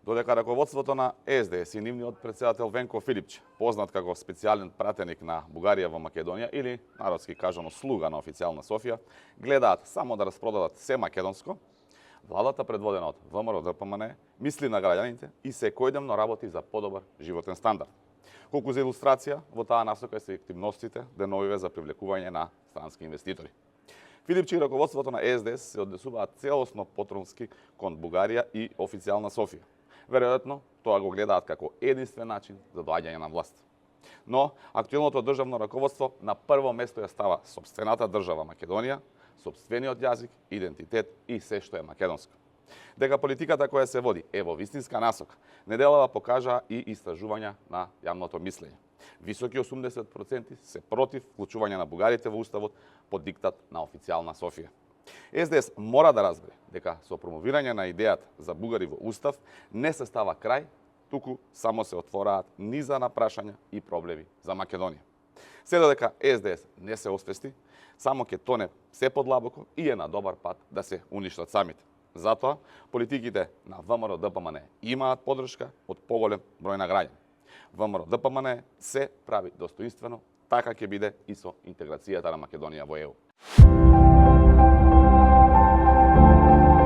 Додека раководството на СДС и нивниот претседател Венко Филипче, познат како специјален пратеник на Бугарија во Македонија или народски кажано слуга на официјална Софија, гледаат само да распродадат се македонско, владата предводена од ВМРО ДПМН мисли на граѓаните и секојдневно работи за подобар животен стандард. Колку за илустрација, во таа насока се активностите деновиве за привлекување на странски инвеститори. Филипче и раководството на СДС се однесуваат целосно потронски кон Бугарија и официјална Софија. Веројатно, тоа го гледаат како единствен начин за доаѓање на власт. Но, актуелното државно раководство на прво место ја става сопствената држава Македонија, сопствениот јазик, идентитет и се што е македонско. Дека политиката која се води е во вистинска насока, неделава покажаа и истражувања на јавното мислење. Високи 80% се против вклучување на бугарите во уставот под диктат на официјална Софија. СДС мора да разбере дека со промовирање на идејата за бугари во устав не се става крај, туку само се отвораат низа на прашања и проблеми за Македонија. Се додека СДС не се освести, само ќе тоне се подлабоко и е на добар пат да се уништат самите. Затоа, политиките на ВМРО ДПМН имаат подршка од поголем број на граѓани. ВМРО ДПМН се прави достоинствено, така ќе биде и со интеграцијата на Македонија во ЕУ.